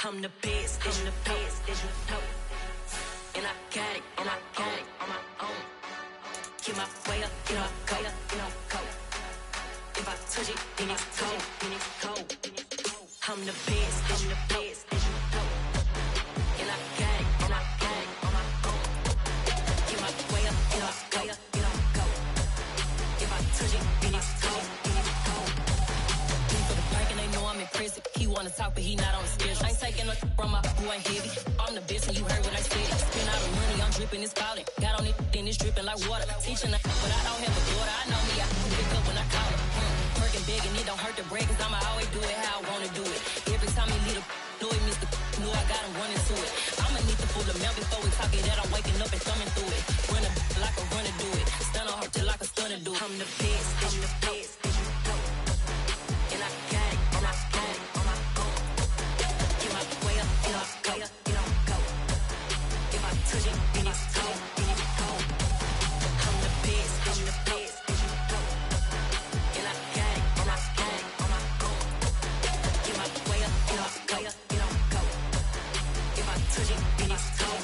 I'm the best, as you know. And I got it, on my own. Get my way up, go. If I touch it, then it's cold. I'm the best, as you know. And I got it, on my own. Get my way up, go. If I touch it, then it's cold. For the prank and they know I'm in prison. He wanna talk, but he not on the schedule. I ain't taking nothing from my boy heavy. I'm the best, and you heard what I said. Spend all the money, I'm dripping, it's spouting. Got on it, then it's dripping like water. Teaching, but I don't have a daughter. I know me, I can pick up when I call it. Working big, and it don't hurt to break, cause I'ma always do it how I wanna do it. Every time he lead a know it, Mr. Know I got him running to it. I'ma need to pull the milk before we talk it that I'm waking up and thumbing through it. Run a like a runner do it. Stun on her till like a stunner do it. I'm the best, I'm the best, as you know. And I got it, on my own. Get my way up, go. If I touch it, then it's cold. I'm the best, as you know. And I got it, on my own. Get my way up, go. If I touch it, then it's cold.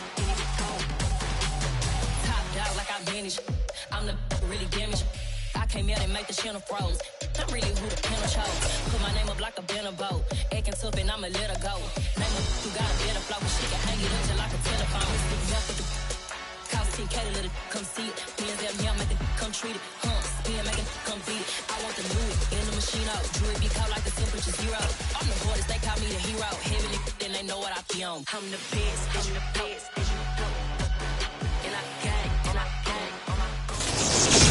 Top dog like I manage. I'm the really damaged. I came out and make the channel froze. I'm really who the panel chose. Put my name up like a banner boat. Acting tough and I'ma let her go. Name up who got a better flow, but she can hang it up just like a telephone. It's big enough for the cost 10K to let it come see it. Being that me, I make it come treat it. Spin, make it come beat it. I want the new in the machine out. Jewelry be cold like the temperature zero. I'm the hardest, they call me the hero. Heavily, then they know what I be on. I'm the best, as you know. And I got it, on my own.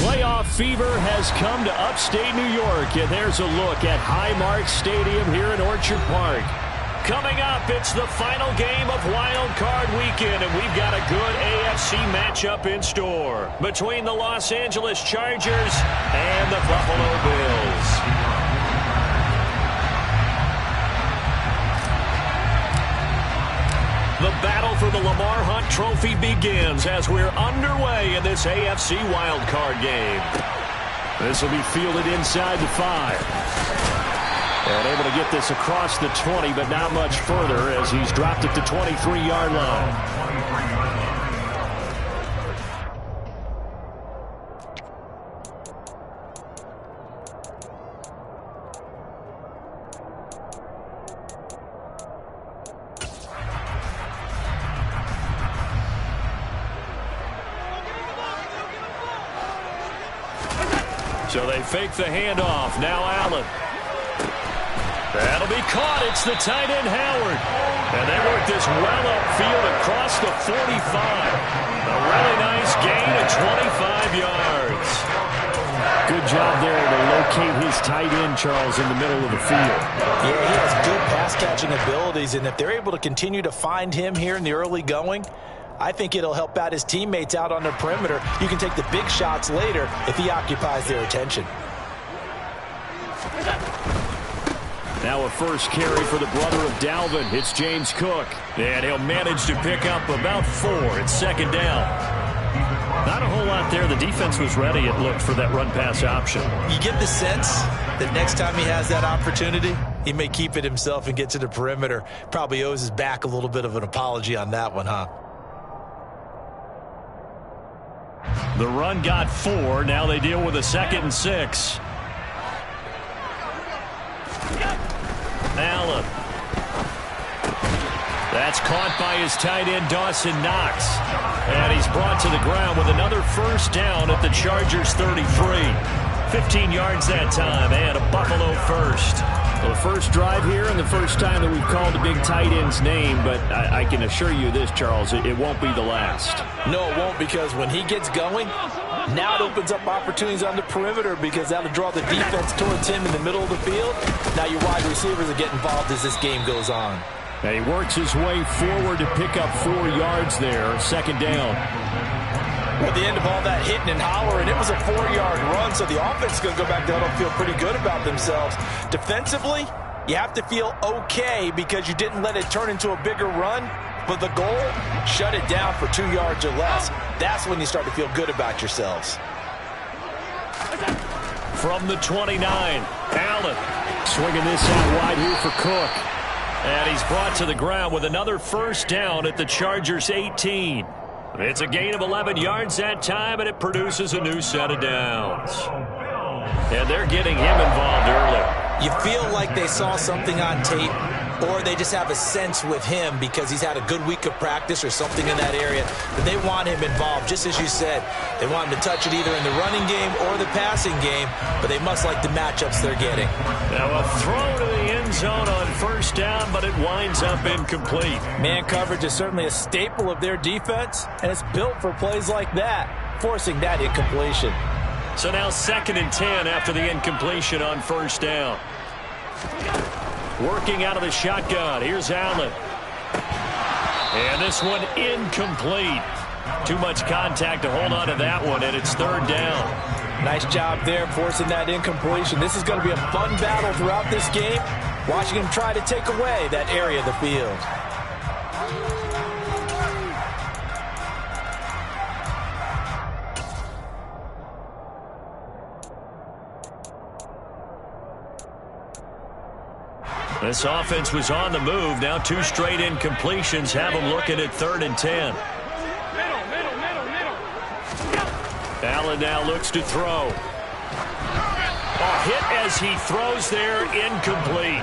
Playoff fever has come to upstate New York, and there's a look at Highmark Stadium here in Orchard Park. Coming up, it's the final game of Wild Card Weekend, and we've got a good AFC matchup in store between the Los Angeles Chargers and the Buffalo Bills. The battle for the Lamar Hunt Trophy begins as we're underway in this AFC wildcard game. This will be fielded inside the 5. And able to get this across the 20, but not much further as he's dropped it to 23-yard line. So they fake the handoff. Now Allen. That'll be caught. It's the tight end, Howard. And they work this well upfield across the 45. A really nice gain of 25 yards. Good job there to locate his tight end, Charles, in the middle of the field. Yeah, he has good pass-catching abilities, and if they're able to continue to find him here in the early going, I think it'll help out his teammates out on the perimeter. You can take the big shots later if he occupies their attention. Now a first carry for the brother of Dalvin. It's James Cook. And he'll manage to pick up about 4. It's second down. Not a whole lot there. The defense was ready, it looked, for that run-pass option. You get the sense that next time he has that opportunity, he may keep it himself and get to the perimeter. Probably owes his back a little bit of an apology on that one, huh? The run got 4. Now they deal with a 2nd and 6. Allen. That's caught by his tight end, Dawson Knox. And he's brought to the ground with another first down at the Chargers' 33. 15 yards that time, and a Buffalo first. Well, the first drive here and the first time that we've called a big tight end's name, but I can assure you this, Charles, it won't be the last. No, it won't, because when he gets going, now it opens up opportunities on the perimeter because that'll draw the defense towards him in the middle of the field. Now your wide receivers will get involved as this game goes on. And he works his way forward to pick up 4 yards there, second down. At the end of all that hitting and hollering, it was a 4-yard run, so the offense is going to go back down and feel pretty good about themselves. Defensively, you have to feel okay because you didn't let it turn into a bigger run, but the goal, shut it down for 2 yards or less. That's when you start to feel good about yourselves. From the 29, Allen. Swinging this out wide here for Cook. And he's brought to the ground with another first down at the Chargers' 18. It's a gain of 11 yards that time, and it produces a new set of downs. And they're getting him involved early. You feel like they saw something on tape, or they just have a sense with him because he's had a good week of practice or something in that area that they want him involved. Just as you said, they want him to touch it either in the running game or the passing game, but they must like the matchups they're getting. Now a throw to the end zone on first down, but it winds up incomplete. Man coverage is certainly a staple of their defense, and it's built for plays like that, forcing that incompletion. So now 2nd and 10 after the incompletion on first down. Working out of the shotgun. Here's Allen. And this one incomplete. Too much contact to hold on to that one, and it's 3rd down. Nice job there forcing that incompletion. This is going to be a fun battle throughout this game, watching him try to take away that area of the field. This offense was on the move. Now 2 straight incompletions have them looking at 3rd and 10. Allen now looks to throw. A hit as he throws there, incomplete.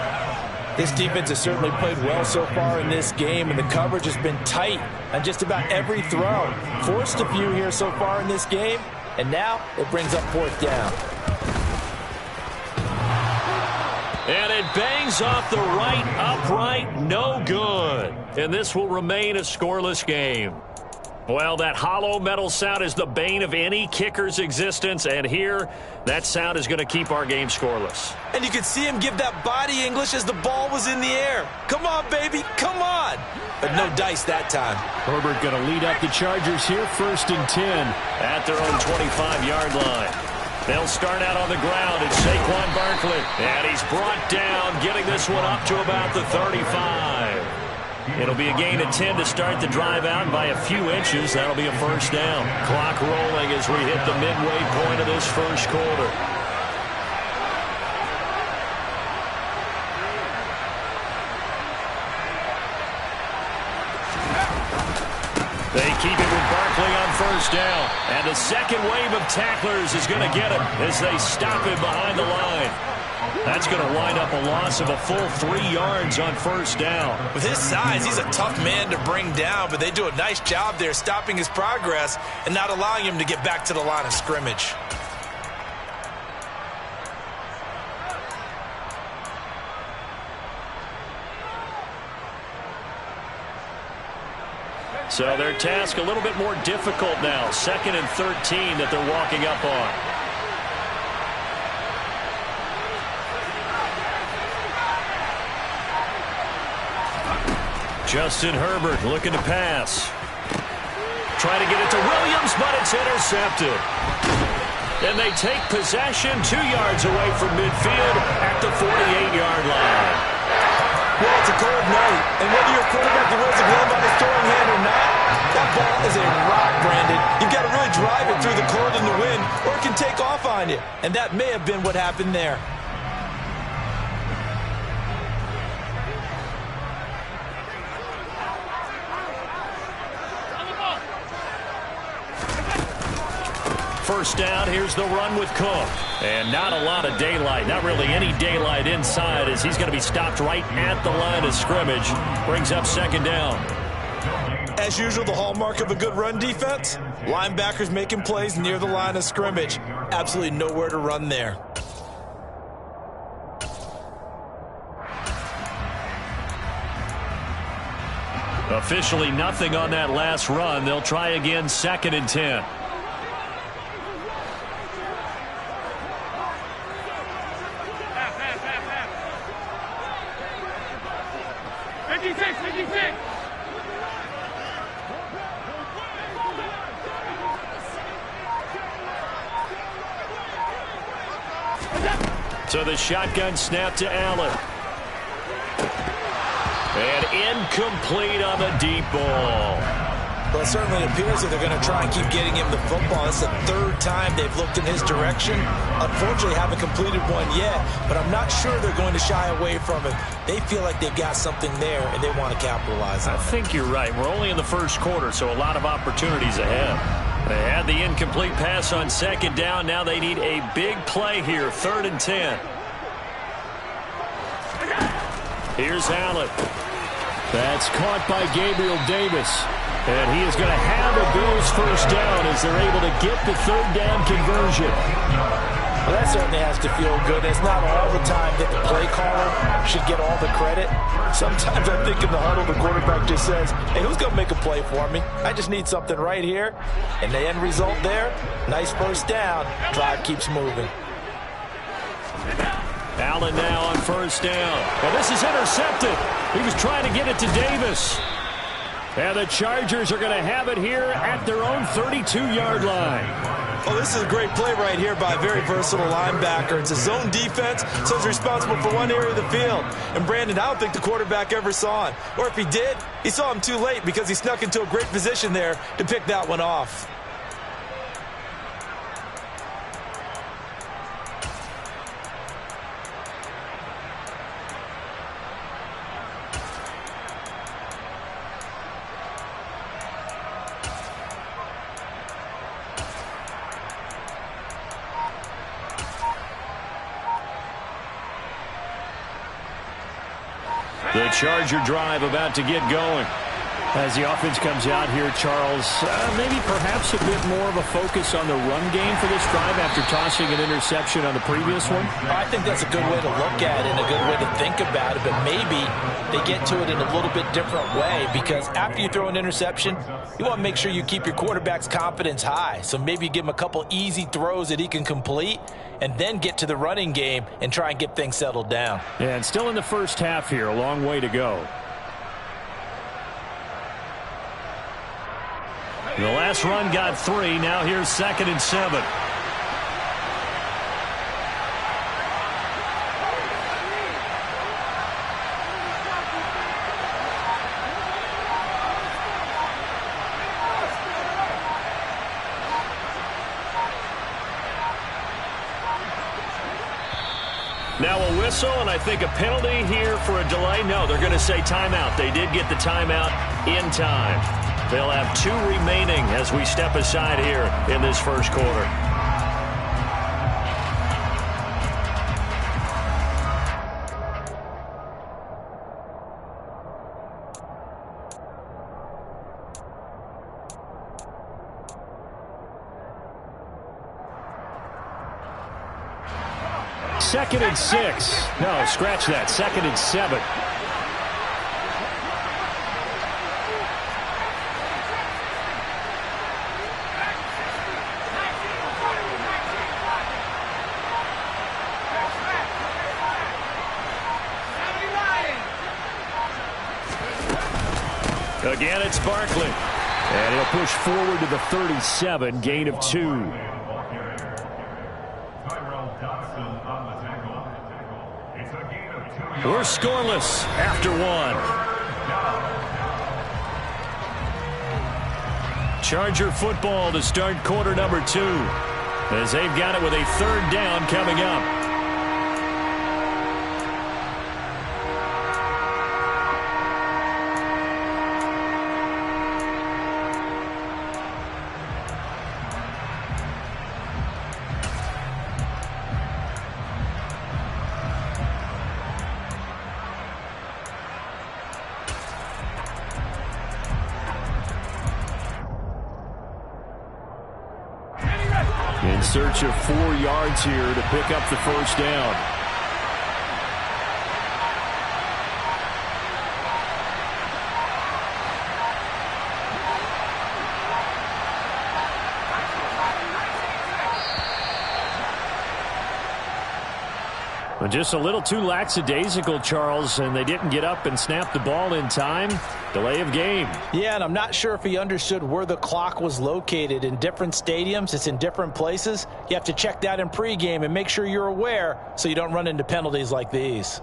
This defense has certainly played well so far in this game, and the coverage has been tight on just about every throw. Forced a few here so far in this game, and now it brings up 4th down. And it bangs off the right upright, no good. And this will remain a scoreless game. Well, that hollow metal sound is the bane of any kicker's existence, and here, that sound is going to keep our game scoreless. And you could see him give that body English as the ball was in the air. Come on, baby, come on. But no dice that time. Herbert going to lead up the Chargers here, 1st and 10 at their own 25-yard line. They'll start out on the ground. It's Saquon Barkley. And he's brought down, getting this one up to about the 35. It'll be a gain of 10 to start the drive out. By a few inches, that'll be a first down. Clock rolling as we hit the midway point of this first quarter. They keep it with Barkley on first down. And the second wave of tacklers is going to get him as they stop him behind the line. That's going to wind up a loss of a full 3 yards on first down. With his size, he's a tough man to bring down, but they do a nice job there stopping his progress and not allowing him to get back to the line of scrimmage. So their task a little bit more difficult now. 2nd and 13 that they're walking up on. Justin Herbert looking to pass. Trying to get it to Williams, but it's intercepted. And they take possession 2 yards away from midfield at the 48-yard line. Well, it's a cold night, and whether your quarterback throws a glove on his throwing hand or not, that ball is a rock, Brandon. You've got to really drive it through the cold and the wind, or it can take off on you. And that may have been what happened there. First down, here's the run with Cook. And not a lot of daylight, not really any daylight inside as he's going to be stopped right at the line of scrimmage. Brings up 2nd down. As usual, the hallmark of a good run defense, linebackers making plays near the line of scrimmage. Absolutely nowhere to run there. Officially nothing on that last run. They'll try again, 2nd and 10. So the shotgun snap to Allen. And incomplete on the deep ball. Well, it certainly appears that they're going to try and keep getting him the football. It's the third time they've looked in his direction. Unfortunately, haven't completed one yet, but I'm not sure they're going to shy away from it. They feel like they've got something there, and they want to capitalize on it. I think you're right. We're only in the first quarter, so a lot of opportunities ahead. They had the incomplete pass on second down. Now they need a big play here, 3rd and 10. Here's Allen. That's caught by Gabriel Davis. And he is going to have a Bills first down as they're able to get the 3rd down conversion. Well, that certainly has to feel good. It's not all the time that the play caller should get all the credit. Sometimes I think in the huddle, the quarterback just says, hey, who's going to make a play for me? I just need something right here. And the end result there, nice first down. Drive keeps moving. Allen now on first down. Well, this is intercepted. He was trying to get it to Davis. And the Chargers are going to have it here at their own 32-yard line. Oh, this is a great play right here by a very versatile linebacker. It's a zone defense, so he's responsible for one area of the field. And Brandon, I don't think the quarterback ever saw him. Or if he did, he saw him too late because he snuck into a great position there to pick that one off. The Charger drive about to get going. As the offense comes out here, Charles, maybe perhaps a bit more of a focus on the run game for this drive after tossing an interception on the previous one? I think that's a good way to look at it and a good way to think about it, but maybe they get to it in a little bit different way because after you throw an interception, you want to make sure you keep your quarterback's confidence high. So maybe you give him a couple easy throws that he can complete and then get to the running game and try and get things settled down. Yeah, and still in the first half here, a long way to go. The last run got 3. Now here's 2nd and 7. Now a whistle, and I think a penalty here for a delay. No, they're going to say timeout. They did get the timeout in time. They'll have 2 remaining as we step aside here in this first quarter. Second and 6. No, scratch that. 2nd and 7. Again, it's Barkley. And he'll push forward to the 37, gain of 2. We're scoreless after 1. Charger football to start quarter number 2. As they've got it with a 3rd down coming up. In search of 4 yards here to pick up the first down. But just a little too lackadaisical, Charles, and they didn't get up and snap the ball in time. Delay of game. Yeah, and I'm not sure if he understood where the clock was located. In different stadiums, it's in different places. You have to check that in pregame and make sure you're aware so you don't run into penalties like these.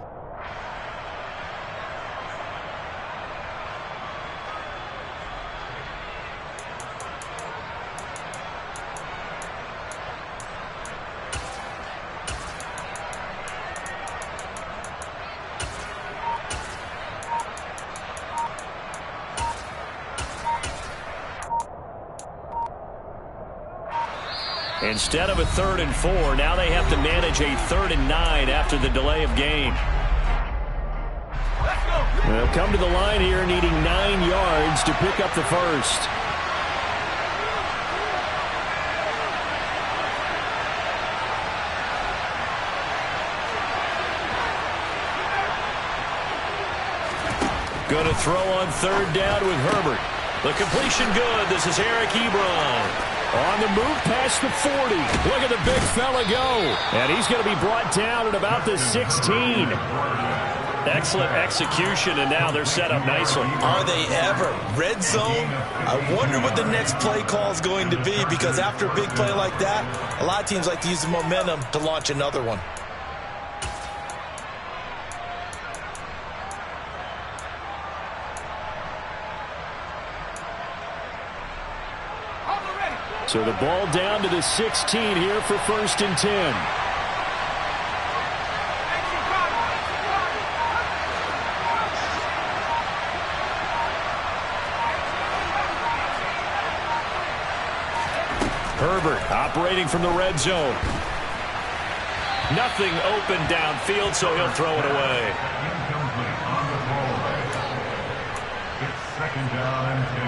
Instead of a 3rd and 4, now they have to manage a 3rd and 9 after the delay of game. They'll come to the line here needing 9 yards to pick up the first. Going to throw on 3rd down with Herbert. The completion good. This is Eric Ebron. On the move past the 40. Look at the big fella go. And he's going to be brought down at about the 16. Excellent execution, and now they're set up nicely. Are they ever? Red zone? I wonder what the next play call is going to be, because after a big play like that, a lot of teams like to use the momentum to launch another one. So the ball down to the 16 here for 1st and 10. Herbert operating from the red zone. Nothing open downfield, so he'll throw it away. It's 2nd down and 10.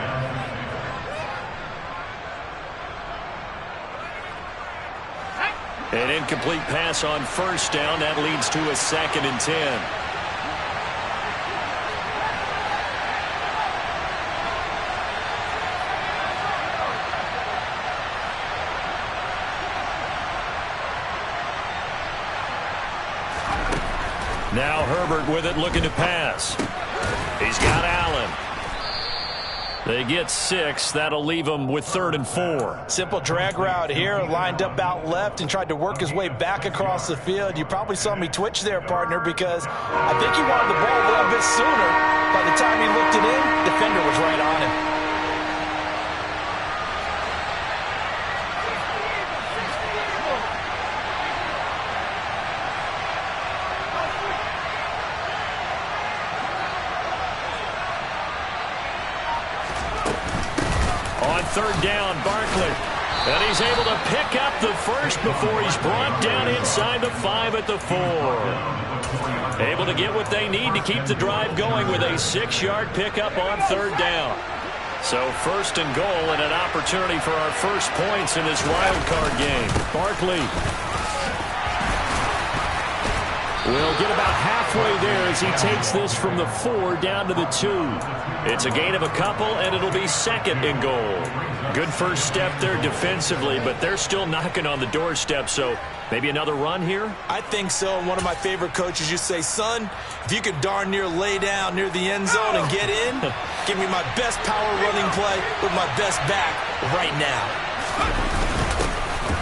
An incomplete pass on 1st down. That leads to a 2nd and 10. Now Herbert with it, looking to pass. He's got Allen. They get 6. That'll leave him with 3rd and 4. Simple drag route here, lined up out left and tried to work his way back across the field. You probably saw me twitch there, partner, because I think he wanted the ball a little bit sooner. By the time he looked it in, defender was right on him. On 3rd down, Barkley. And he's able to pick up the first before he's brought down inside the 5 at the 4. Able to get what they need to keep the drive going with a 6-yard pickup on 3rd down. So 1st and goal, and an opportunity for our first points in this wild card game. Barkley will get about halfway there as he takes this from the 4 down to the 2. It's a gain of a couple, and it'll be 2nd and goal. Good first step there defensively, but they're still knocking on the doorstep, so maybe another run here? I think so. And one of my favorite coaches used to say, son, if you could darn near lay down near the end zone and get in, give me my best power running play with my best back right now.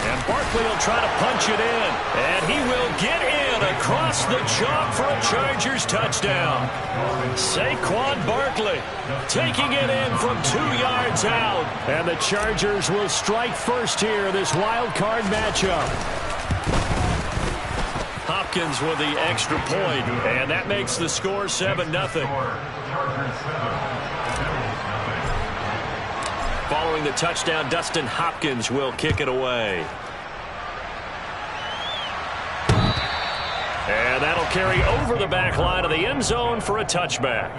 And Barkley will try to punch it in. And he will get in across the chalk for a Chargers touchdown. Saquon Barkley taking it in from 2 yards out. And the Chargers will strike first here, this wild card matchup. Hopkins with the extra point, and that makes the score 7-0. Following the touchdown, Dustin Hopkins will kick it away. And that'll carry over the back line of the end zone for a touchback.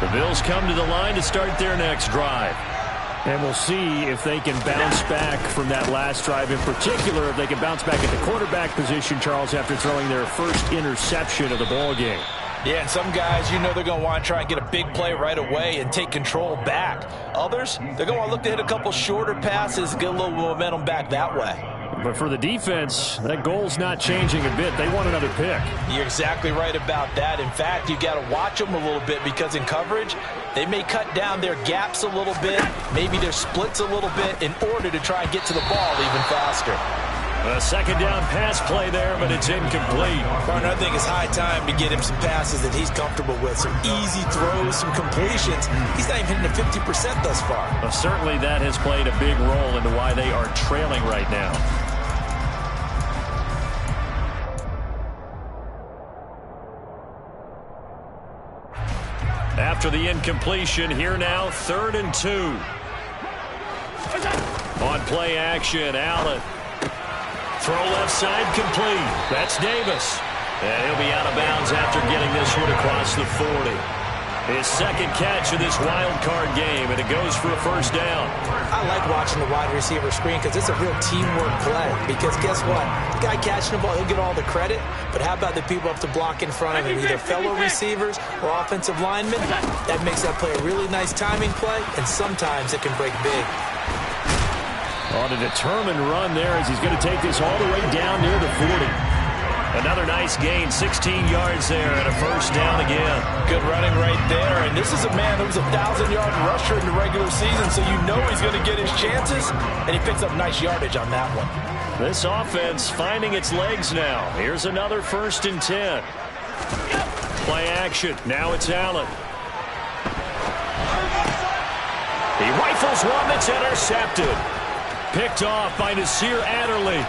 The Bills come to the line to start their next drive. And we'll see if they can bounce back from that last drive, in particular if they can bounce back at the quarterback position, Charles, after throwing their first interception of the ball game. Yeah, and some guys, you know, they're going to want to try and get a big play right away and take control back. Others, they're going to want to look to hit a couple shorter passes and get a little momentum back that way. But for the defense, that goal's not changing a bit. They want another pick. You're exactly right about that. In fact, you got to watch them a little bit, because in coverage, they may cut down their gaps a little bit, maybe their splits a little bit, in order to try and get to the ball even faster. A second down pass play there, but it's incomplete. Partner, I think it's high time to get him some passes that he's comfortable with. Some easy throws, some completions. He's not even hitting the 50% thus far. Well, certainly that has played a big role into why they are trailing right now. after the incompletion. Here now, 3rd and 2. On play action, Allen. Throw left side complete. That's Davis. And he'll be out of bounds after getting this one across the 40. His second catch of this wild card game, and it goes for a first down. I like watching the wide receiver screen because it's a real teamwork play. Because guess what? The guy catching the ball, he'll get all the credit. But how about the people up to block in front of him, either fellow receivers or offensive linemen? That makes that play a really nice timing play, and sometimes it can break big. On a determined run there as he's going to take this all the way down near the 40. Another nice gain, 16 yards there, and a first down again. Good running right there, and this is a man who was a 1,000-yard rusher in the regular season, so you know he's going to get his chances, and he picks up nice yardage on that one. This offense finding its legs now. Here's another 1st and 10. Play action. Now it's Allen. He rifles one that's intercepted. Picked off by Nasir Adderley.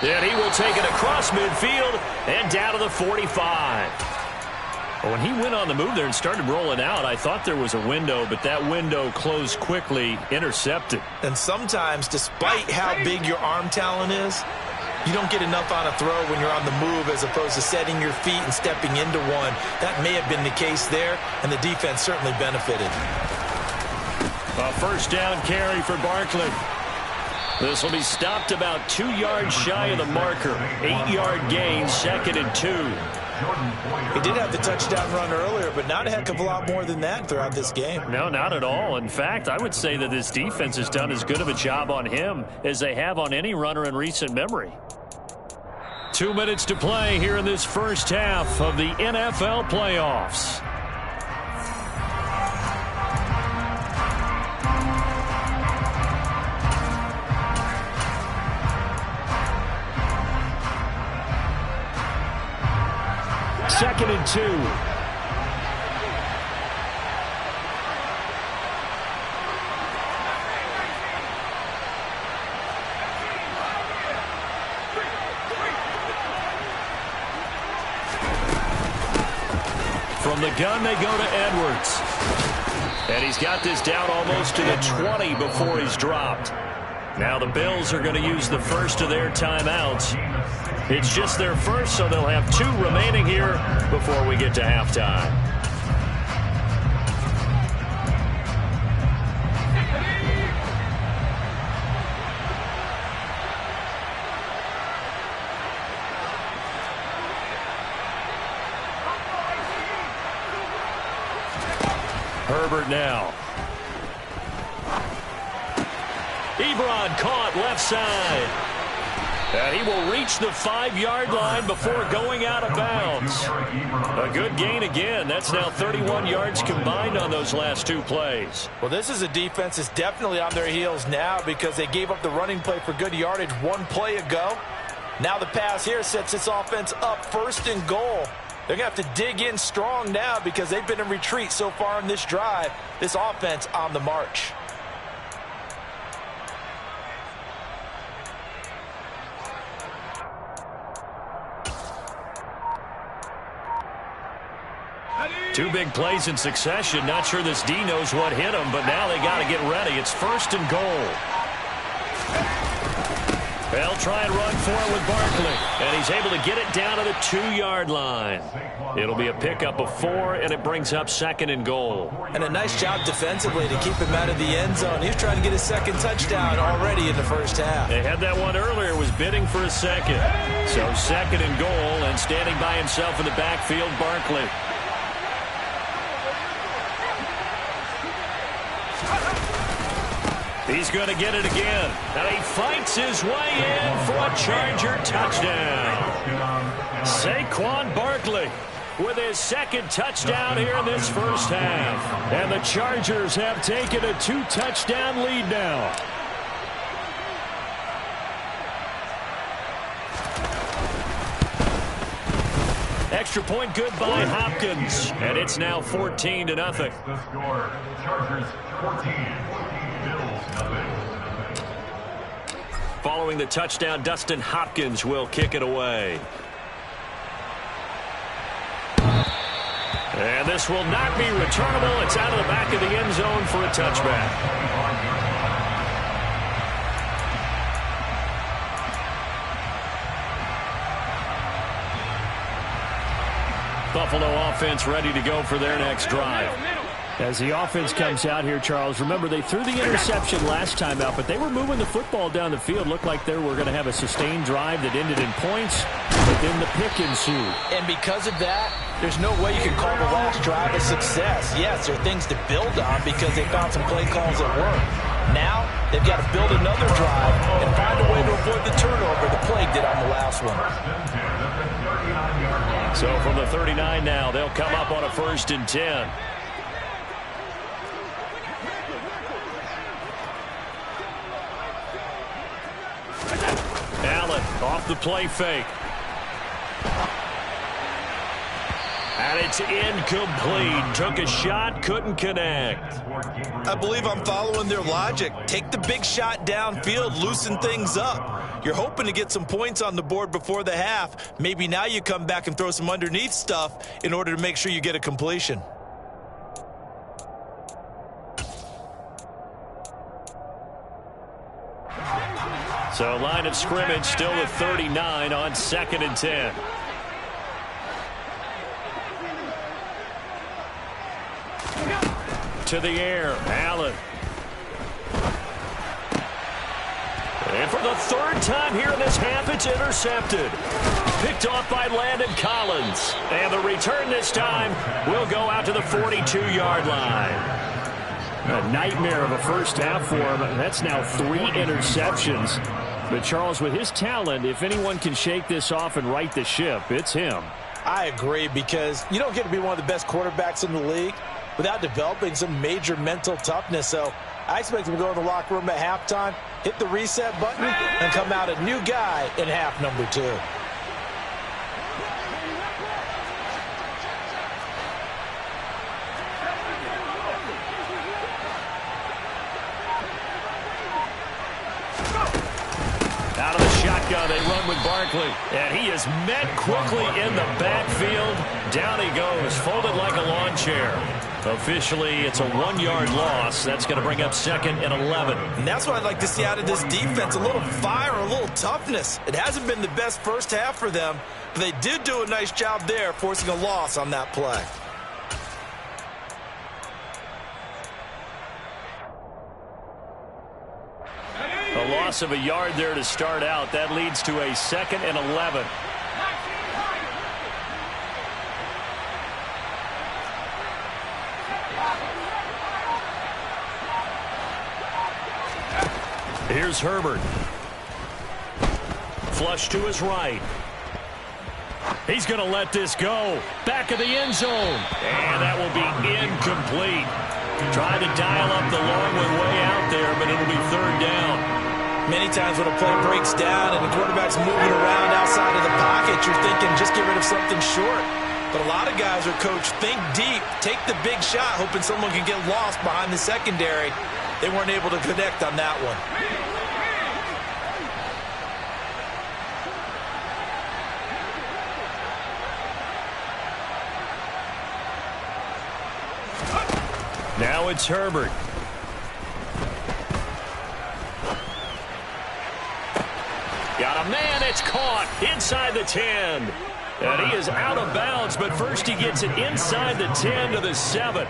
And he will take it across midfield and down to the 45. When he went on the move there and started rolling out, I thought there was a window, but that window closed quickly, intercepted. And sometimes, despite how big your arm talent is, you don't get enough on a throw when you're on the move as opposed to setting your feet and stepping into one. That may have been the case there, and the defense certainly benefited. A first down carry for Barkley. This will be stopped about 2 yards shy of the marker. 8-yard gain, 2nd and 2. He did have the touchdown run earlier, but not a heck of a lot more than that throughout this game. No, not at all. In fact, I would say that this defense has done as good of a job on him as they have on any runner in recent memory. 2 minutes to play here in this first half of the NFL playoffs. Second and 2. From the gun, they go to Edwards. And he's got this down almost to the 20 before he's dropped. Now the Bills are going to use the first of their timeouts. It's just their first, so they'll have 2 remaining here before we get to halftime. Herbert now. Ebron caught left side. And he will reach the 5-yard line before going out of bounds. A good gain again. That's now 31 yards combined on those last 2 plays. Well, this is a defense that's definitely on their heels now because they gave up the running play for good yardage 1 play ago. Now the pass here sets this offense up 1st and goal. They're going to have to dig in strong now because they've been in retreat so far in this drive. This offense on the march. Two big plays in succession. Not sure this D knows what hit him, but now they got to get ready. It's 1st and goal. They'll try and run for it with Barkley, and he's able to get it down to the 2-yard line. It'll be a pickup of 4, and it brings up 2nd and goal. And a nice job defensively to keep him out of the end zone. He's trying to get his 2nd touchdown already in the first half. They had that one earlier, was bidding for a 2nd. So 2nd and goal, and standing by himself in the backfield, Barkley. He's going to get it again. And he fights his way in for a Charger touchdown. Saquon Barkley with his 2nd touchdown here in this first half. And the Chargers have taken a 2-touchdown lead now. Extra point good by Hopkins. And it's now 14-0. The score, Chargers 14, Bills nothing. Following the touchdown, Dustin Hopkins will kick it away. And this will not be returnable. It's out of the back of the end zone for a touchback. Buffalo offense ready to go for their next drive. As the offense comes out here, Charles, remember they threw the interception last time out, but they were moving the football down the field. Looked like they were going to have a sustained drive that ended in points, but then the pick ensued. And because of that, there's no way you can call the last drive a success. Yes, there are things to build on because they found some play calls that work. Now, they've got to build another drive and find a way to avoid the turnover the plague did on the last one. So from the 39 now, they'll come up on a 1st and 10. Allen off the play fake. And it's incomplete. Took a shot, couldn't connect. I believe I'm following their logic. Take the big shot downfield, loosen things up. You're hoping to get some points on the board before the half. Maybe now you come back and throw some underneath stuff in order to make sure you get a completion. So line of scrimmage still at 39 on 2nd and 10. To the air, Allen. And for the 3rd time here in this half, it's intercepted. Picked off by Landon Collins. And the return this time will go out to the 42-yard line. A nightmare of a first half for him. That's now 3 interceptions. But Charles, with his talent, if anyone can shake this off and right the ship, it's him. I agree, because you don't get to be one of the best quarterbacks in the league without developing some major mental toughness. So I expect him to go in the locker room at halftime, hit the reset button, and come out a new guy in half number 2. Out of the shotgun, they run with Barkley. And he is met quickly in the backfield. Down he goes, folded like a lawn chair. Officially, it's a 1-yard loss. That's going to bring up 2nd and 11. And that's what I'd like to see out of this defense, a little fire, a little toughness. It hasn't been the best first half for them, but they did do a nice job there, forcing a loss on that play. A loss of a yard there to start out. That leads to a 2nd and 11. Here's Herbert. Flush to his right. He's going to let this go. Back of the end zone. And that will be incomplete. Tried to dial up the long one way out there, but it'll be 3rd down. Many times when a play breaks down and the quarterback's moving around outside of the pocket, you're thinking just get rid of something short. But a lot of guys are coached, think deep, take the big shot, hoping someone can get lost behind the secondary. They weren't able to connect on that one. Now it's Herbert. Got a man, it's caught inside the 10. And he is out of bounds, but first he gets it inside the 10 to the 7.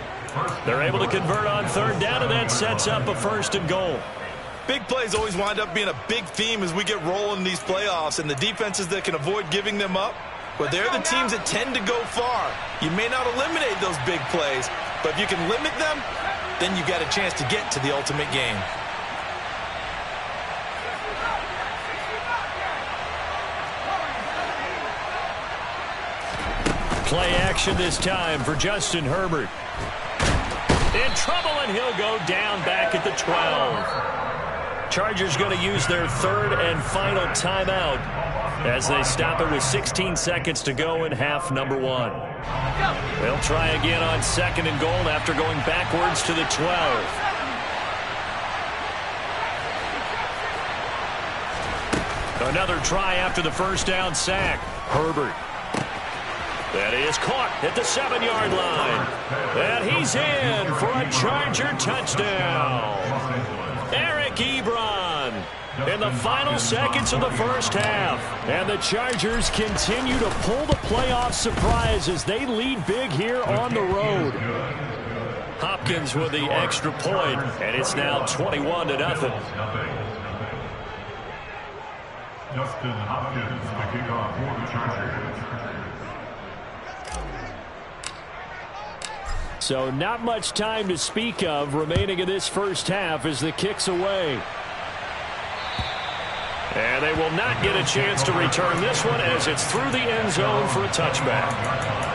They're able to convert on 3rd down, and that sets up a 1st and goal. Big plays always wind up being a big theme as we get rolling in these playoffs, and the defenses that can avoid giving them up, well, they're the teams that tend to go far. You may not eliminate those big plays, but if you can limit them, then you've got a chance to get to the ultimate game. Play action this time for Justin Herbert. In trouble, and he'll go down back at the 12. Chargers going to use their 3rd and final timeout as they stop it with 16 seconds to go in half number 1. They'll try again on 2nd and goal after going backwards to the 12. Another try after the 1st down sack. Herbert. That is caught at the 7-yard line. And he's in for a Charger touchdown. Eric Ebron in the final seconds of the first half. And the Chargers continue to pull the playoff surprise as they lead big here on the road. Hopkins with the extra point, and it's now 21-0. Justin Hopkins, the kickoff for the Chargers. So not much time to speak of remaining in this first half as the kick's away. And they will not get a chance to return this one as it's through the end zone for a touchback.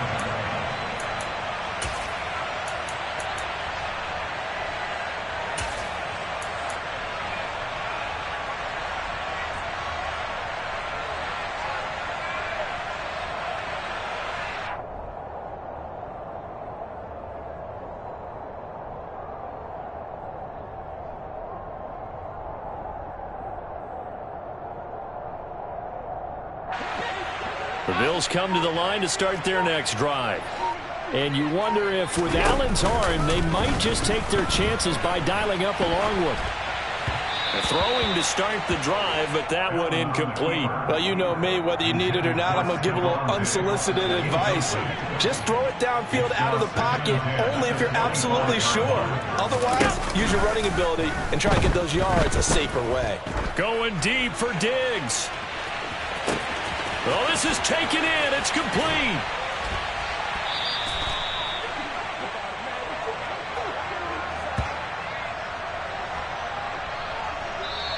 The Bills come to the line to start their next drive. And you wonder if with Allen's arm, they might just take their chances by dialing up a long one. Throwing to start the drive, but that one incomplete. Well, you know me, whether you need it or not, I'm going to give a little unsolicited advice. Just throw it downfield out of the pocket, only if you're absolutely sure. Otherwise, use your running ability and try and get those yards a safer way. Going deep for Diggs. Oh, this is taken in. It's complete.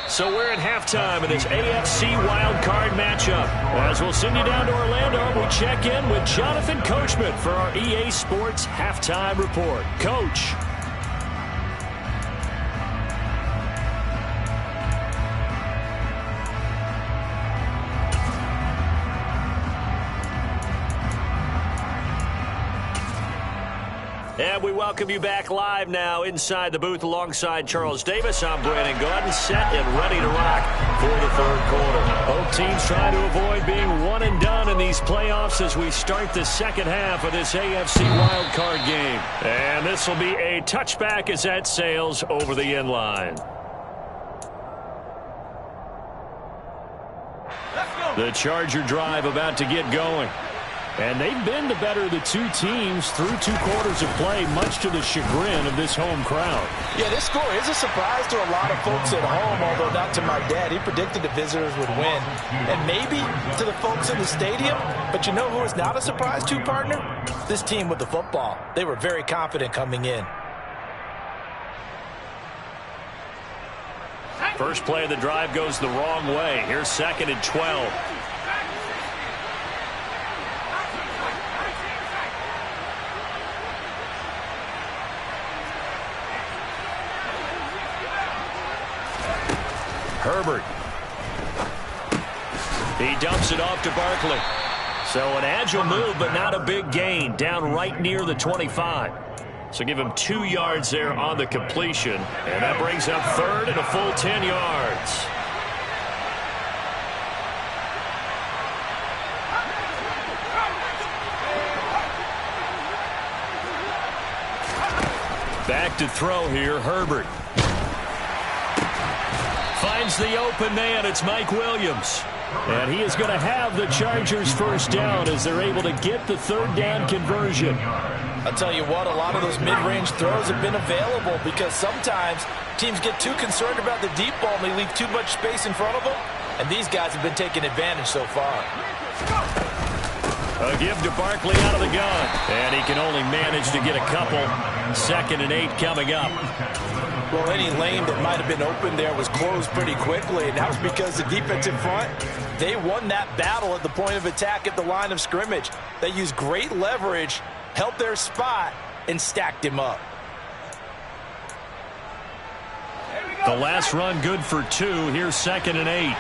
So we're at halftime in this AFC wildcard matchup. As we'll send you down to Orlando, we check in with Jonathan Coachman for our EA Sports Halftime Report. Coach. And we welcome you back live now inside the booth alongside Charles Davis. I'm Brandon Gordon, set and ready to rock for the third quarter. Both teams trying to avoid being one and done in these playoffs as we start the second half of this AFC wildcard game. And this will be a touchback as that sails over the end line. The Charger drive about to get going. And they've been the better of the two teams through 2 quarters of play, much to the chagrin of this home crowd. Yeah, this score is a surprise to a lot of folks at home, although not to my dad. He predicted the visitors would win. And maybe to the folks in the stadium. But you know who is not a surprise to, partner? This team with the football. They were very confident coming in. First play of the drive goes the wrong way. Here's 2nd and 12. Herbert. He dumps it off to Barkley. So an agile move, but not a big gain. Down right near the 25. So give him 2 yards there on the completion. And that brings up 3rd and a full 10 yards. Back to throw here, Herbert. Finds the open man. It's Mike Williams. And he is going to have the Chargers first down as they're able to get the 3rd down conversion. I'll tell you what, a lot of those mid-range throws have been available because sometimes teams get too concerned about the deep ball and they leave too much space in front of them. And these guys have been taking advantage so far. A give to Barkley out of the gun. And he can only manage to get a couple. 2nd and 8 coming up. Well, any lane that might have been open there was closed pretty quickly, and that was because the defensive front, they won that battle at the point of attack at the line of scrimmage. They used great leverage, held their spot, and stacked him up. The last run good for 2. Here's 2nd and 8.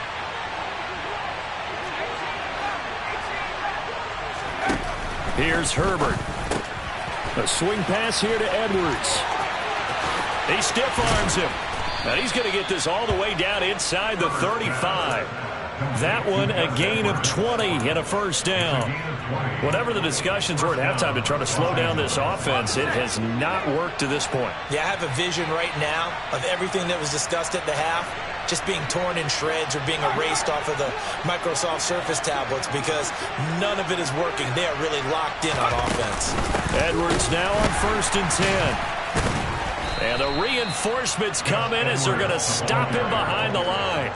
Here's Herbert. A swing pass here to Edwards. He stiff arms him. And he's going to get this all the way down inside the 35. That one a gain of 20 and a first down. Whatever the discussions were at halftime to try to slow down this offense, it has not worked to this point. Yeah, I have a vision right now of everything that was discussed at the half just being torn in shreds or being erased off of the Microsoft Surface tablets because none of it is working. They are really locked in on offense. Edwards now on 1st and 10. And the reinforcements come in as they're going to stop him behind the line.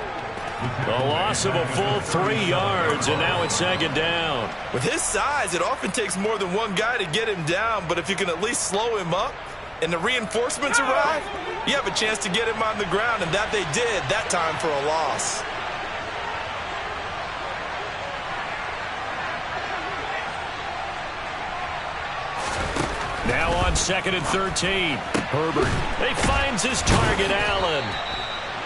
A loss of a full 3 yards, and now it's 2nd down. With his size, it often takes more than one guy to get him down, but if you can at least slow him up and the reinforcements arrive, you have a chance to get him on the ground, and that they did that time for a loss. Now on 2nd and 13. Herbert. He finds his target, Allen.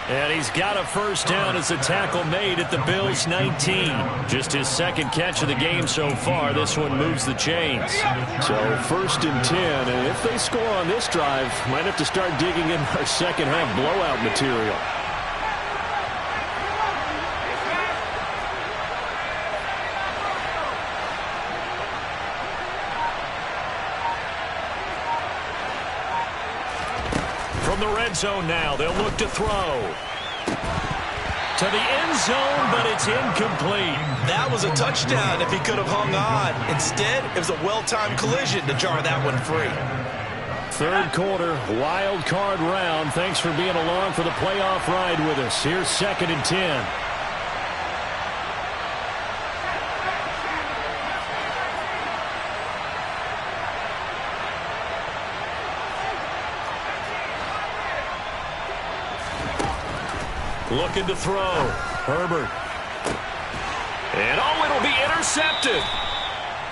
And he's got a first down as a tackle made at the Bills' 19. Just his 2nd catch of the game so far. This one moves the chains. So 1st and 10. And if they score on this drive, might have to start digging in our second-half blowout material. From the red zone now, they'll look to throw. To the end zone, but it's incomplete. That was a touchdown if he could have hung on. Instead, it was a well-timed collision to jar that one free. 3rd quarter, wild card round. Thanks for being along for the playoff ride with us. Here's 2nd and 10. Looking to throw. Herbert. And it'll be intercepted.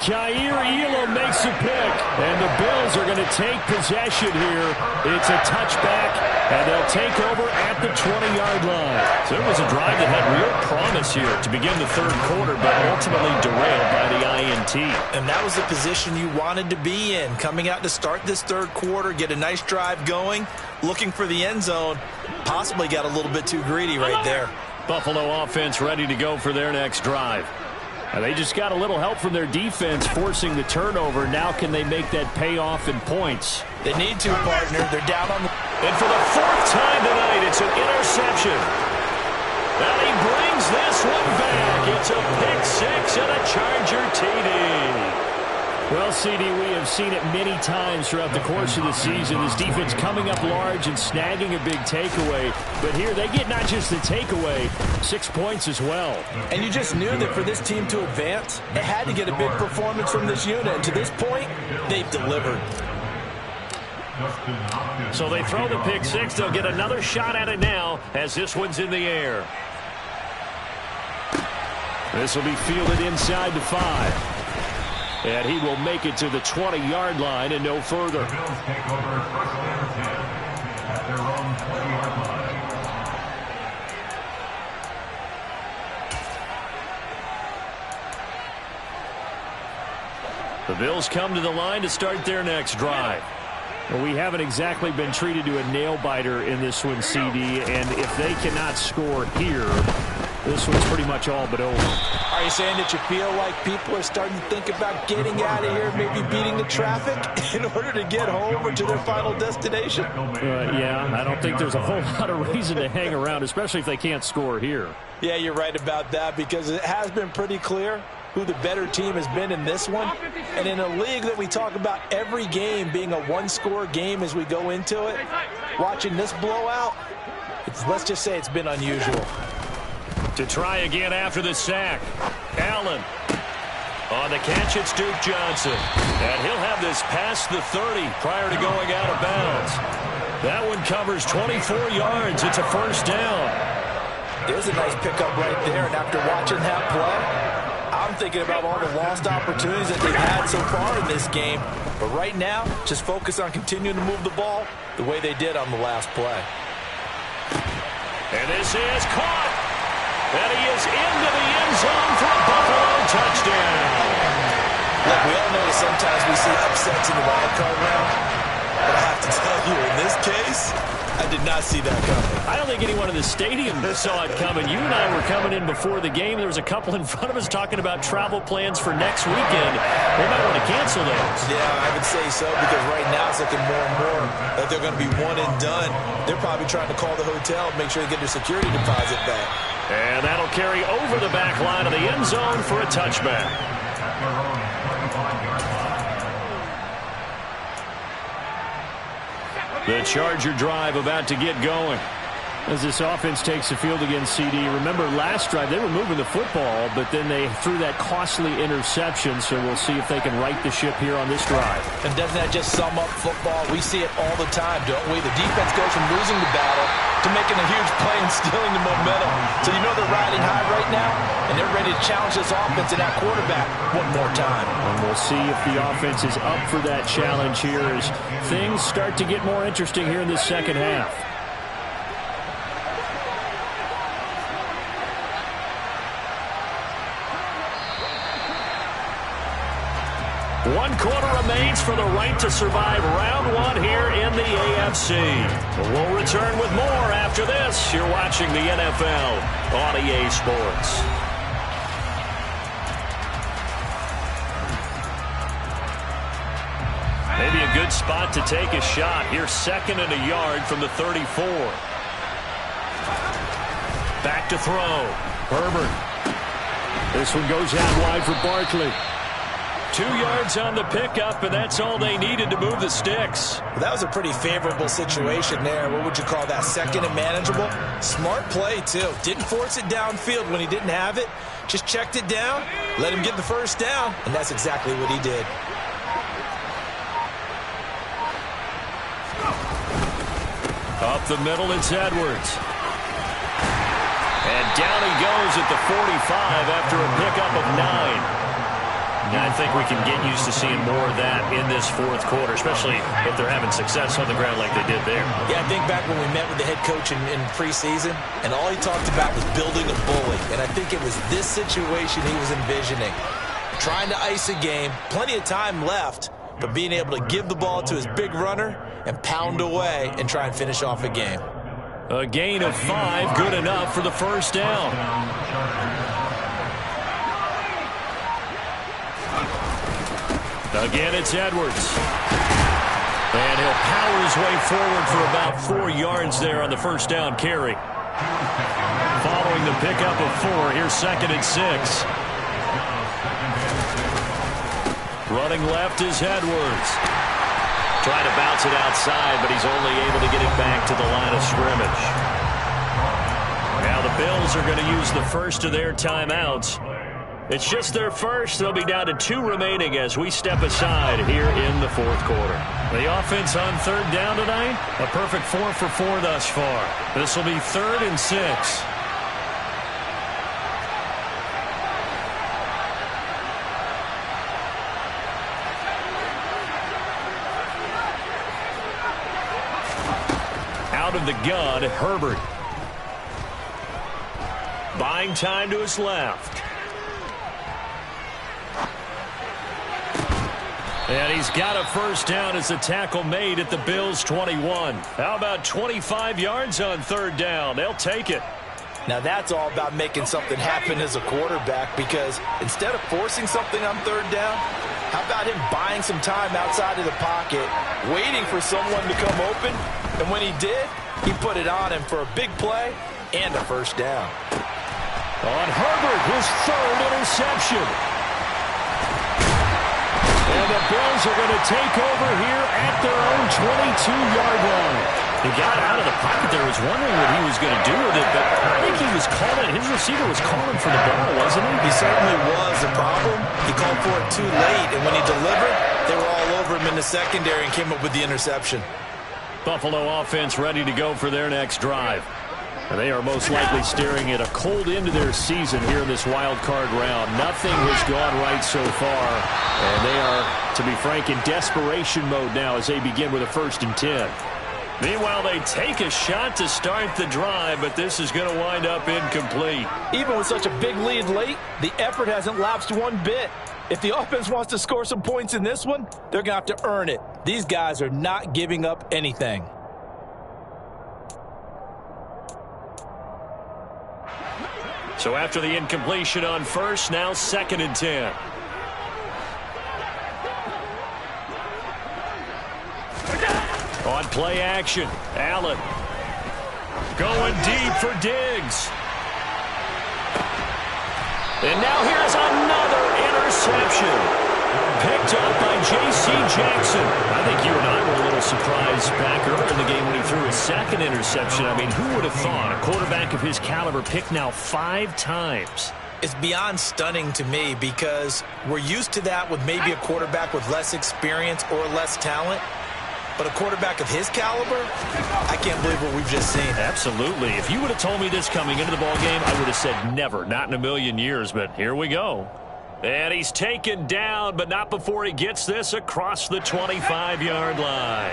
Jair Elam makes a pick. And the Bills are going to take possession here. It's a touchback, and they'll take over at the 20-yard line. So it was a drive that had real promise here to begin the 3rd quarter, but ultimately derailed by the INT. And that was the position you wanted to be in. Coming out to start this 3rd quarter, get a nice drive going, looking for the end zone. Possibly got a little bit too greedy right there. Buffalo offense ready to go for their next drive. And they just got a little help from their defense forcing the turnover. Now can they make that pay off in points? They need to, partner. They're down on the... And for the 4th time tonight, it's an interception. And he brings this one back. It's a pick 6 and a Charger TD. Well, CD, we have seen it many times throughout the course of the season. This defense coming up large and snagging a big takeaway. But here they get not just the takeaway, 6 points as well. And you just knew that for this team to advance, it had to get a big performance from this unit. And to this point, they've delivered. So they throw the pick 6. They'll get another shot at it now as this one's in the air. This will be fielded inside the 5. And he will make it to the 20-yard line and no further. The Bills take over 1st and 10 at their own 20-yard line. The Bills come to the line to start their next drive. Well, we haven't exactly been treated to a nail-biter in this one, CD, and if they cannot score here, this one's pretty much all but over. Are you saying that you feel like people are starting to think about getting out of here, maybe beating the traffic in order to get home or to their final destination? Yeah, I don't think there's a whole lot of reason to hang around, especially if they can't score here. Yeah, you're right about that because it has been pretty clear who the better team has been in this one. And in a league that we talk about every game being a one-score game as we go into it, watching this blowout, let's just say it's been unusual. To try again after the sack. Allen. On the catch, it's Duke Johnson. And he'll have this past the 30 prior to going out of bounds. That one covers 24 yards. It's a first down. There's a nice pickup right there. And after watching that play, I'm thinking about all the lost opportunities that they've had so far in this game. But right now, just focus on continuing to move the ball the way they did on the last play. And this is caught. And he is into the end zone for a Buffalo touchdown. Look, we all know that sometimes we see upsets in the wild card round. But I have to tell you, in this case, I did not see that coming. I don't think anyone in the stadium saw it coming. You and I were coming in before the game. There was a couple in front of us talking about travel plans for next weekend. They might want to cancel those. Yeah, I would say so, because right now it's looking more and more that they're going to be one and done. They're probably trying to call the hotel, make sure they get their security deposit back. And that'll carry over the back line of the end zone for a touchback. The Charger drive about to get going. As this offense takes the field against CD. Remember, last drive, they were moving the football, but then they threw that costly interception, so we'll see if they can right the ship here on this drive. And doesn't that just sum up football? We see it all the time, don't we? The defense goes from losing the battle to making a huge play and stealing the momentum. So you know they're riding high right now, and they're ready to challenge this offense and that quarterback one more time. And we'll see if the offense is up for that challenge here as things start to get more interesting here in the second half. One quarter remains for the right to survive round one here in the AFC. We'll return with more after this. You're watching the NFL on EA Sports. Maybe a good spot to take a shot. Here's 2nd and a yard from the 34. Back to throw. Herbert. This one goes out wide for Barkley. 2 yards on the pickup, and that's all they needed to move the sticks. Well, that was a pretty favorable situation there. What would you call that? 2nd and manageable? Smart play, too. Didn't force it downfield when he didn't have it. Just checked it down, let him get the first down, and that's exactly what he did. Up the middle, it's Edwards. And down he goes at the 45 after a pickup of 9. I think we can get used to seeing more of that in this fourth quarter, especially if they're having success on the ground like they did there. Yeah, I think back when we met with the head coach in preseason, and all he talked about was building a bully. And I think it was this situation he was envisioning. Trying to ice a game, plenty of time left, but being able to give the ball to his big runner and pound away and try and finish off a game. A gain of 5, good enough for the first down. Again, it's Edwards. And he'll power his way forward for about 4 yards there on the first down carry. Following the pickup of 4, here's 2nd and 6. Running left is Edwards. Trying to bounce it outside, but he's only able to get it back to the line of scrimmage. Now the Bills are going to use the first of their timeouts. It's just their first. They'll be down to 2 remaining as we step aside here in the fourth quarter. The offense on 3rd down tonight, a perfect 4 for 4 thus far. This will be 3rd and 6. Out of the gun, Herbert. Buying time to his left. And he's got a first down as the tackle made at the Bills' 21. How about 25 yards on 3rd down? They'll take it. Now that's all about making something happen as a quarterback, because instead of forcing something on 3rd down, how about him buying some time outside of the pocket, waiting for someone to come open, and when he did, he put it on him for a big play and a first down. On Herbert, his 3rd interception. And the Bills are going to take over here at their own 22-yard line. He got out of the pocket there, was wondering what he was going to do with it, but I think he was calling, his receiver was calling for the ball, wasn't he? He certainly was. The problem, he called for it too late, and when he delivered, they were all over him in the secondary and came up with the interception. Buffalo offense ready to go for their next drive. And they are most likely staring at a cold end to their season here in this wild card round. Nothing has gone right so far, and they are, to be frank, in desperation mode now as they begin with a 1st and 10. Meanwhile, they take a shot to start the drive, but this is going to wind up incomplete. Even with such a big lead late, the effort hasn't lapsed one bit. If the offense wants to score some points in this one, they're going to have to earn it. These guys are not giving up anything. So after the incompletion on first, now 2nd and 10. On play action, Allen going deep for Diggs. And now here's another interception. Picked up by J.C. Jackson. I think you and I were a little surprised back earlier in the game when he threw his 2nd interception. I mean, who would have thought a quarterback of his caliber picked now 5 times? It's beyond stunning to me because we're used to that with maybe a quarterback with less experience or less talent. But a quarterback of his caliber, I can't believe what we've just seen. Absolutely. If you would have told me this coming into the ballgame, I would have said never, not in a million years. But here we go. And he's taken down, but not before he gets this across the 25-yard line.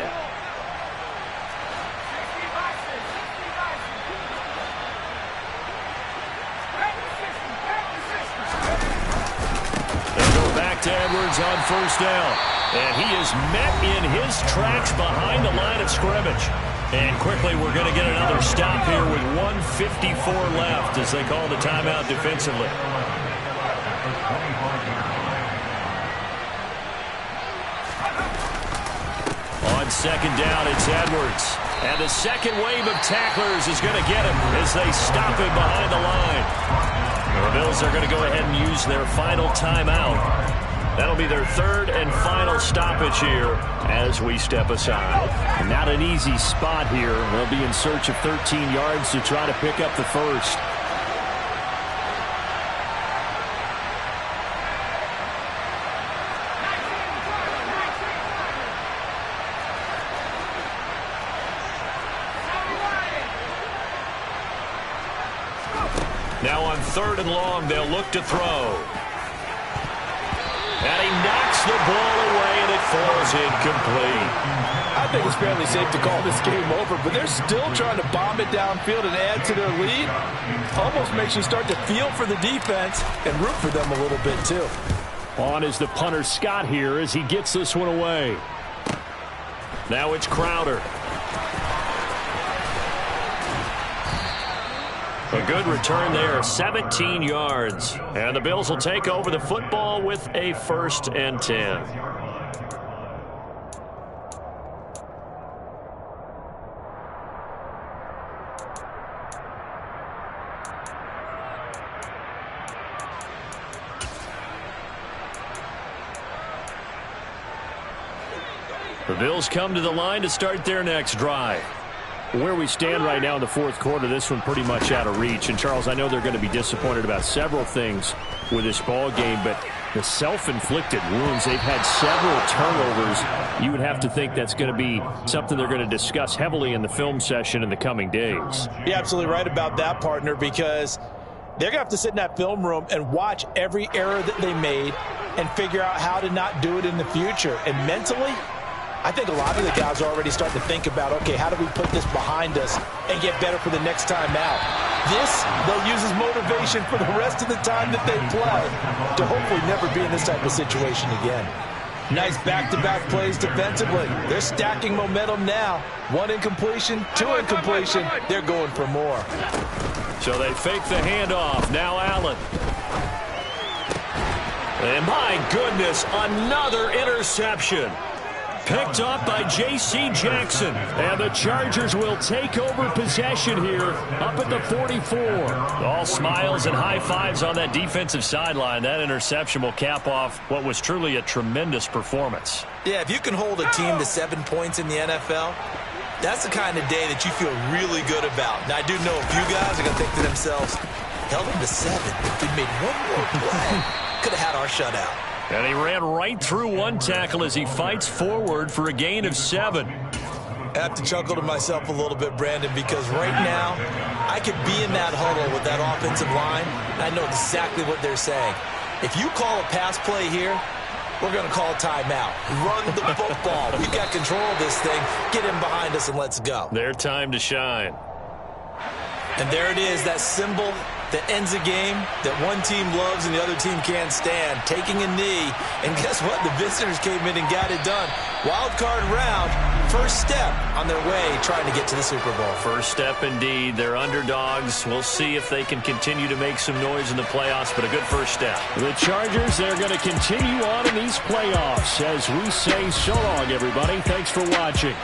They go back to Edwards on first down. And he is met in his tracks behind the line of scrimmage. And quickly we're going to get another stop here with 1:54 left as they call the timeout defensively. On 2nd down, it's Edwards. And the second wave of tacklers is going to get him as they stop him behind the line. The Bills are going to go ahead and use their final timeout. That'll be their 3rd and final stoppage here as we step aside. And not an easy spot here. They'll be in search of 13 yards to try to pick up the first. Now on 3rd and long, they'll look to throw. And he knocks the ball away, and it falls incomplete. I think it's fairly safe to call this game over, but they're still trying to bomb it downfield and add to their lead. Almost makes you start to feel for the defense and root for them a little bit, too. On is the punter Scott here as he gets this one away. Now it's Crowder. A good return there, 17 yards. And the Bills will take over the football with a 1st and 10. The Bills come to the line to start their next drive. Where we stand right now in the 4th quarter, this one pretty much out of reach. And, Charles, I know they're going to be disappointed about several things with this ball game, but the self-inflicted wounds, they've had several turnovers. You would have to think that's going to be something they're going to discuss heavily in the film session in the coming days. You're absolutely right about that, partner, because they're going to have to sit in that film room and watch every error that they made and figure out how to not do it in the future. And mentally, I think a lot of the guys are already starting to think about, okay, how do we put this behind us and get better for the next time out? This, they'll use as motivation for the rest of the time that they play to hopefully never be in this type of situation again. Nice back-to-back plays defensively. They're stacking momentum now. 1 incompletion, 2 incompletion. They're going for more. So they fake the handoff. Now Allen. And my goodness, another interception. Picked up by J.C. Jackson. And the Chargers will take over possession here up at the 44. All smiles and high fives on that defensive sideline. That interception will cap off what was truly a tremendous performance. Yeah, if you can hold a team to 7 points in the NFL, that's the kind of day that you feel really good about. Now, I do know a few guys are going to think to themselves, held them to 7. If we made one more play, could have had our shutout. And he ran right through one tackle as he fights forward for a gain of 7. I have to chuckle to myself a little bit, Brandon, because right now I could be in that huddle with that offensive line, and I know exactly what they're saying. If you call a pass play here, we're going to call timeout. Run the football. We've got control of this thing. Get him behind us and let's go. Their time to shine. And there it is, that symbol that ends a game that one team loves and the other team can't stand, taking a knee. And guess what? The visitors came in and got it done. Wild card round, first step on their way trying to get to the Super Bowl. First step indeed. They're underdogs. We'll see if they can continue to make some noise in the playoffs, but a good first step. The Chargers, they're going to continue on in these playoffs as we say so long, everybody. Thanks for watching.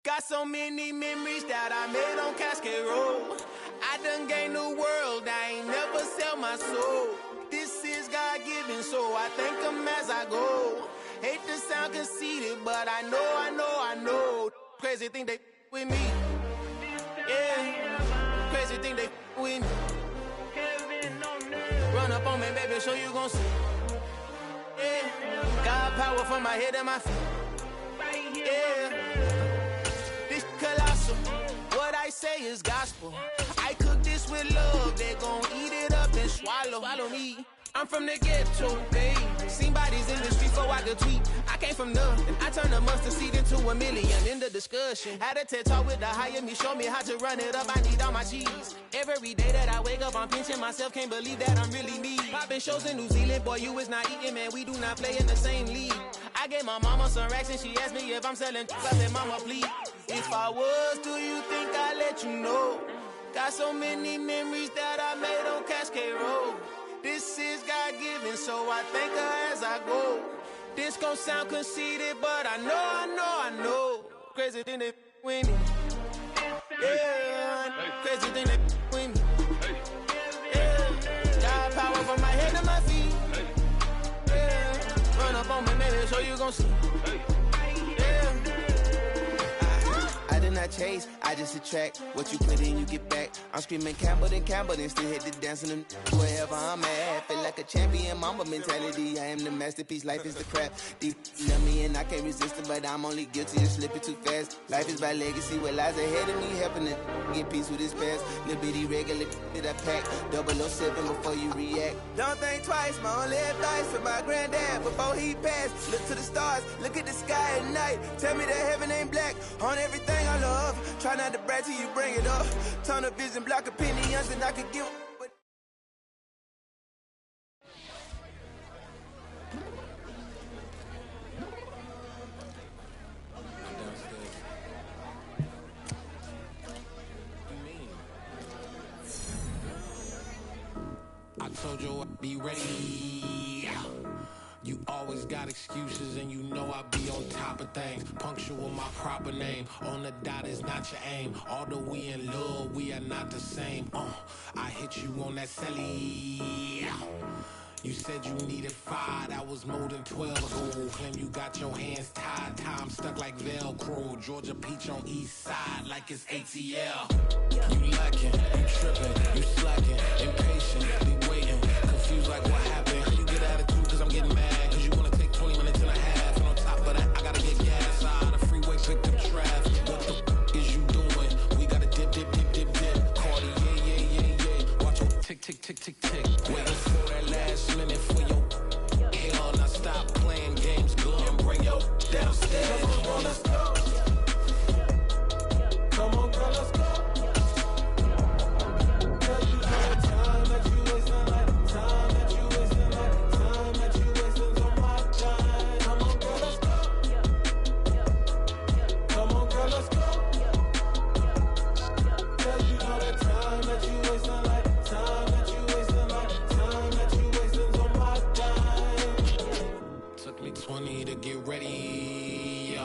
Got so many memories that I made on Cascade Road. I done gained the world, I ain't never sell my soul. This is God-given, so I thank him as I go. Hate to sound conceited, but I know. Crazy thing they with me. Yeah, crazy thing they with me. Run up on me, baby, show you gon' see. Yeah, God power from my head and my feet. Yeah. Colossal. What I say is gospel. I cook this with love. They gon' eat it up and swallow me. I'm from the ghetto, babe. Seen bodies in the street so I could tweet. I came from nothing. I turned a mustard seed into a million. In the discussion, had a TED talk with the higher me. Show me how to run it up. I need all my cheese. Every day that I wake up, I'm pinching myself. Can't believe that I'm really me. Popping shows in New Zealand, boy, you is not eating, man. We do not play in the same league. I gave my mama some racks and she asked me if I'm selling. I said, mama, please. If I was, do you think I'd let you know? Got so many memories that I made on Cascade Road. This is God-given, so I thank her as I go. This gon' sound conceited, but I know. Crazy thing they with me. Yeah, crazy thing they with me. Yeah, God power from my head to my feet. Yeah, run up up on me, maybe, so you gon' see. Yeah. I did not chase, I just attract. What you put in, you get back. I'm screaming Campbell, then still hit the dancing and wherever I'm at. Feel like a champion, mamba mentality. I am the masterpiece, life is the crap. Deep love me and I can't resist it, but I'm only guilty of slipping too fast. Life is by legacy, what lies ahead of me, helping to get peace with this past. Little bitty regular that I pack, 007 before you react. Don't think twice, my only advice for my granddad before he passed. Look to the stars, look at the sky at night. Tell me that heaven ain't black on everything I love. Try not to brag till you bring it up. Tunnel vision, block opinions, and I could give. I told you I'd be ready. You always got excuses and you know I be on top of things. Punctual my proper name. On the dot is not your aim. Although we in love, we are not the same. I hit you on that celly. You said you needed 5, that was more than 12 ago. Claim you got your hands tied, time stuck like Velcro. Georgia Peach on east side like it's ATL. You lacking, you tripping, you slacking, impatient, be waiting, confused like what happened. How you get attitude cause I'm getting mad, cause you wanna take 20 minutes and a half. And on top of that, I gotta get gas out of the freeway, picked up traffic. What the f is you doing? We gotta dip, dip, dip, dip, dip. Cardi, yeah. Watch your tick, tick, tick, tick, tick. Waiting for that last minute for your hell. Now stop playing games, go and bring your downstairs. Come on, let's go. Come on, girl, let's go. Girl, you know the time that you wasting, like time that you wasting, like time that you wasting on my time. Come on, girl, let's go. Come on, girl, let's go. Girl, you know the time that you wasting, like time that you wasting, like time that you wasting on my time. Took me 20 to get ready.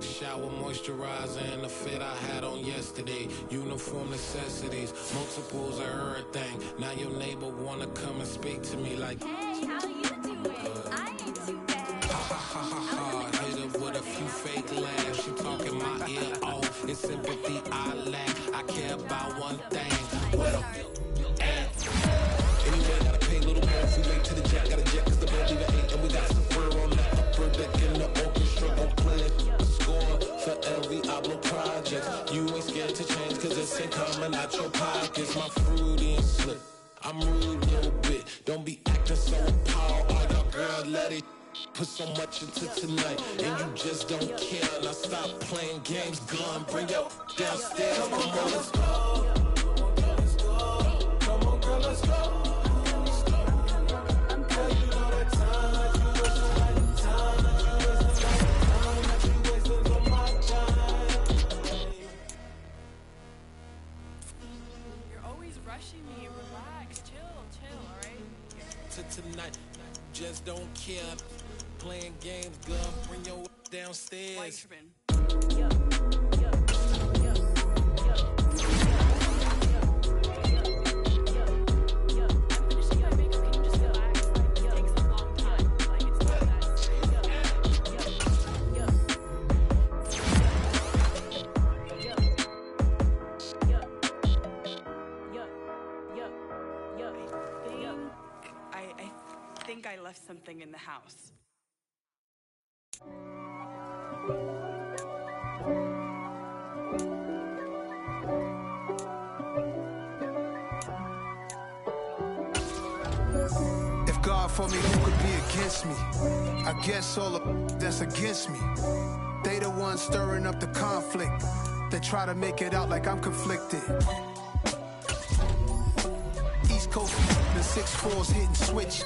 Shower, moisturizer, and the fit I had on yesterday. Uniform necessities, multiples of everything. Now your neighbor wanna come and speak to me like, hey, how you doing? I ain't too bad. ha ha ha ha ha. Hit her with a few fake laughs. She talking my ear off. It's sympathy I lack. I care about one thing. What a at. Anyway, gotta pay a little more. If we late to the jack, got a jet cause the band leave at 8. And we got some fur on the upper deck in the orchestra. Gon' play a score for every album project. You ain't scared to change cause it's ain't coming out your pockets. My fruity and slick. I'm rude a little bit. Don't be acting so appalled. All y'all girl, let it put so much into tonight. And you just don't care. Now stop playing games. Gun, bring your downstairs. Come on, girl, let's go. Come on, girl, let's go. Girl, you know that time that you wasting, like time that you wasting, like time that you wasting on my time. You're always rushing me. Relax, chill, alright? To tonight, just don't care. Playing games, girl, bring your downstairs. Why you tripping? I'm finishing my makeup. Can you just relax? Like, it takes a long time. Like, it's not that I think I left something in the house. If God for me, who could be against me? I guess all the that's against me. They the ones stirring up the conflict. They try to make it out like I'm conflicted. East Coast, the 6'4's hitting switch.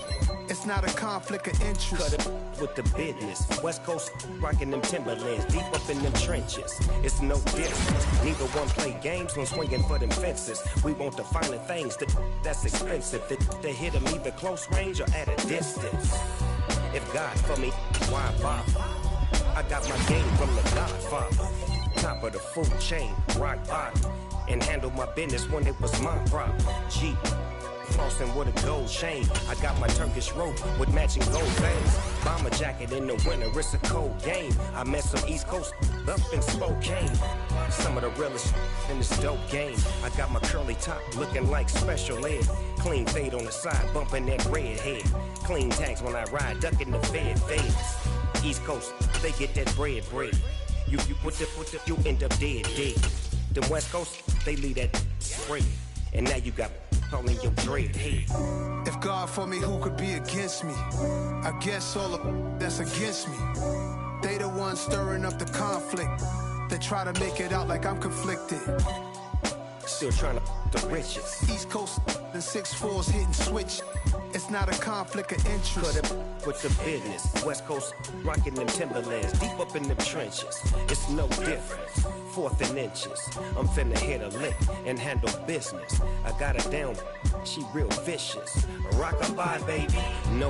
It's not a conflict of interest. Cut it with the business. West Coast rocking them Timberlands, deep up in them trenches. It's no distance. Neither one play games when swinging for them fences. We want the finer things that's expensive. That hit them either close range or at a distance. If God for me, why bother? I got my game from the Godfather. Top of the food chain, rock bottom. And handle my business when it was my problem. G, flossing with a gold chain. I got my Turkish rope with matching gold veins. Bomber jacket in the winter, it's a cold game. I met some East Coast up in Spokane. Some of the realest in this dope game. I got my curly top looking like special ed. Clean fade on the side, bumping that red head. Clean tags when I ride, ducking the fades. East Coast, they get that bread. You put the, you end up dead. Them West Coast, they leave that spray. And now you got all in your dread head. If God for me, who could be against me? I guess all of that's against me. They the ones stirring up the conflict. They try to make it out like I'm conflicted. Still trying to the riches. East Coast and 6'4s hitting switch. It's not a conflict of interest. Cut up with the business. West Coast rocking them Timberlands. Deep up in them trenches. It's no different. 4th and inches. I'm finna hit a lick and handle business. I got her down. She real vicious. Rock-a-bye, baby. No